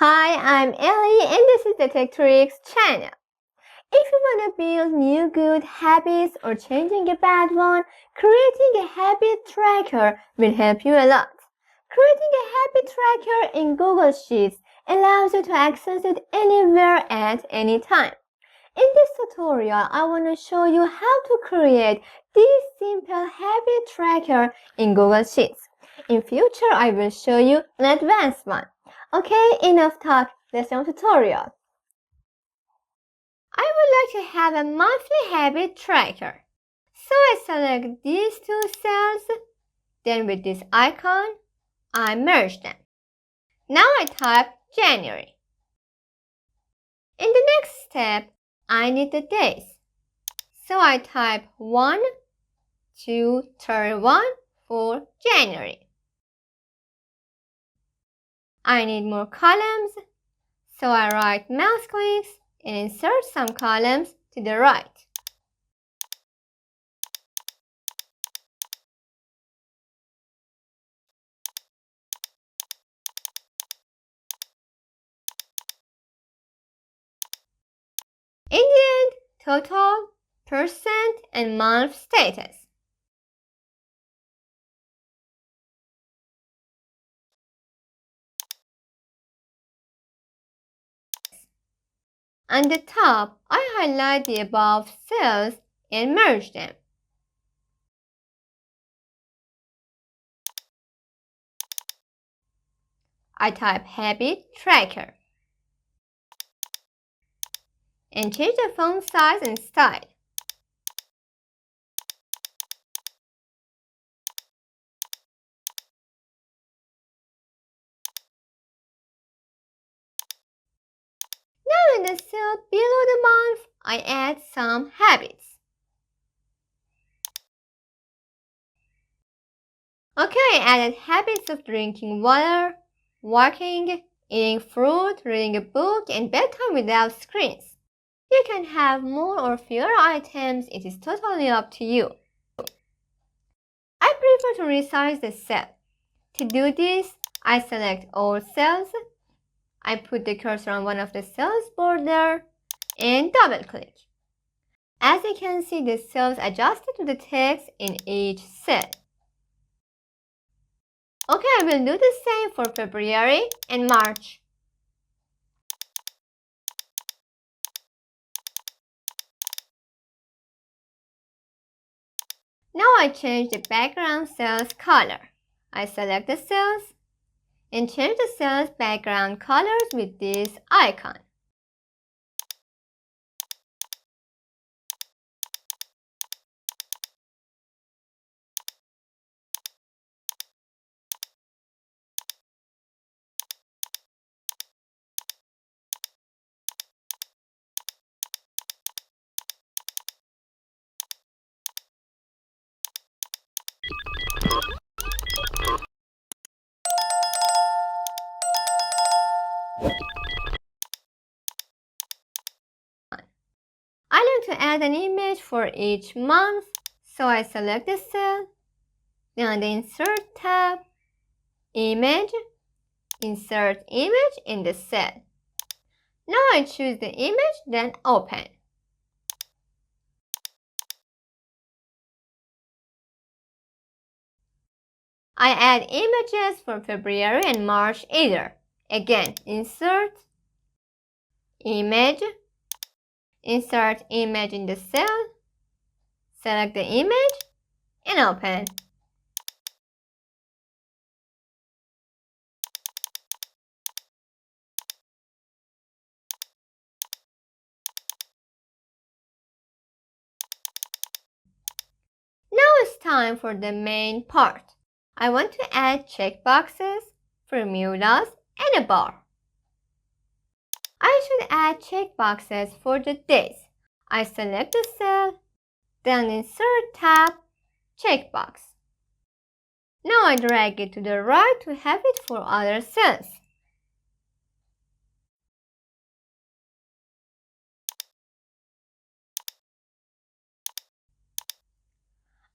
Hi, I'm Ellie and this is the Tech Tricks channel. If you want to build new good habits or changing a bad one, creating a habit tracker will help you a lot. Creating a habit tracker in Google Sheets allows you to access it anywhere at any time. In this tutorial, I want to show you how to create this simple habit tracker in Google Sheets. In future, I will show you an advanced one. Okay, enough talk, let's do tutorial. I would like to have a monthly habit tracker. So I select these two cells, then with this icon, I merge them. Now I type January. In the next step, I need the days. So I type 1, 2, 31 for January. I need more columns, so I right mouse clicks and insert some columns to the right. In the end, total, percent, and month status. On the top, I highlight the above cells and merge them. I type Habit Tracker and change the font size and style. Now in the cell below the month, I add some habits. Okay, I added habits of drinking water, walking, eating fruit, reading a book, and bedtime without screens. You can have more or fewer items, it is totally up to you. I prefer to resize the cell. To do this, I select all cells. I put the cursor on one of the cells border and double click. As you can see, the cells adjusted to the text in each cell. Okay, I will do the same for February and March. Now I change the background cell's color. I select the cells and change the cell's background colors with this icon. I like to add an image for each month, so I select the cell, then on the Insert tab, Image, Insert Image in the cell. Now I choose the image, then Open. I add images for February and March either. Again, Insert, Image, Insert Image in the cell, select the image, and Open. Now it's time for the main part. I want to add checkboxes, formulas, and a bar. I should add checkboxes for the days. I select the cell, then Insert tab, Checkbox. Now I drag it to the right to have it for other cells.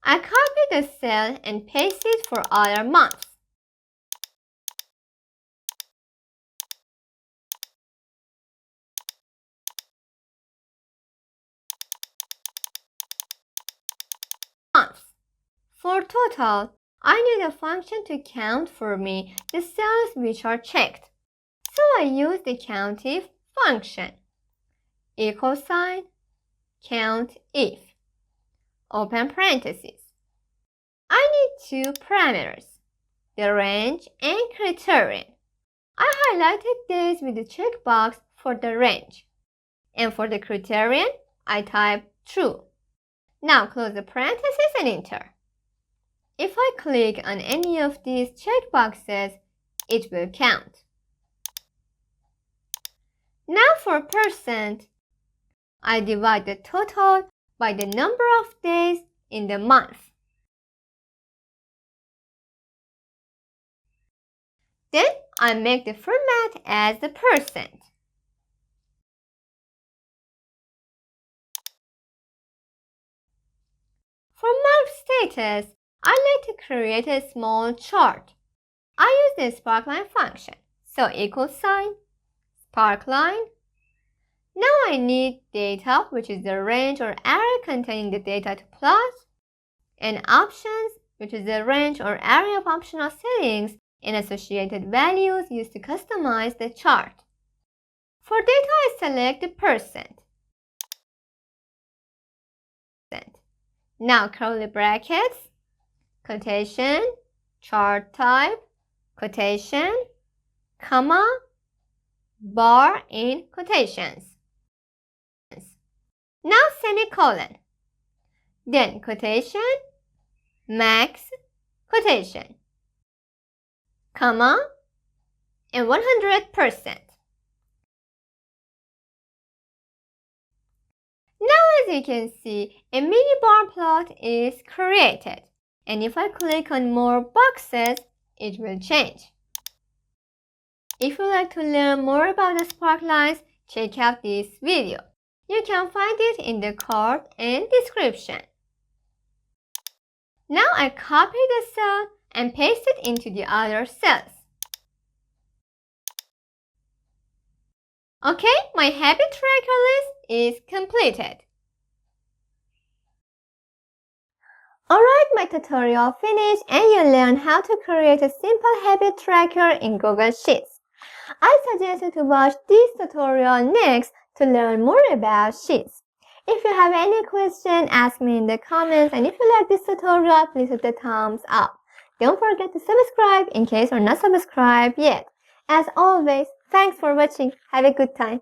I copy the cell and paste it for other months. For total, I need a function to count for me the cells which are checked. So I use the countif function. Equal sign, count if. Open parentheses. I need two parameters, the range and criterion. I highlighted these with the checkbox for the range. And for the criterion, I type true. Now close the parentheses and enter. If I click on any of these checkboxes, it will count. Now for percent, I divide the total by the number of days in the month. Then I make the format as the percent. For mark status, I like to create a small chart. I use the Sparkline function. So equal sign, Sparkline. Now I need data, which is the range or array containing the data to plot, and options, which is the range or array of optional settings and associated values used to customize the chart. For data, I select the percent. Now curly brackets, quotation, chart type, quotation, comma, bar in quotations. Now semicolon. Then quotation, max, quotation, comma, and 100%. Now as you can see, a mini bar plot is created. And if I click on more boxes, it will change. If you would like to learn more about the sparklines, check out this video. You can find it in the card and description. Now I copy the cell and paste it into the other cells. Okay, my habit tracker list is completed. Alright, my tutorial finished and you learned how to create a simple habit tracker in Google Sheets. I suggest you to watch this tutorial next to learn more about Sheets. If you have any question, ask me in the comments, and if you like this tutorial, please hit the thumbs up. Don't forget to subscribe in case you're not subscribed yet. As always, thanks for watching. Have a good time.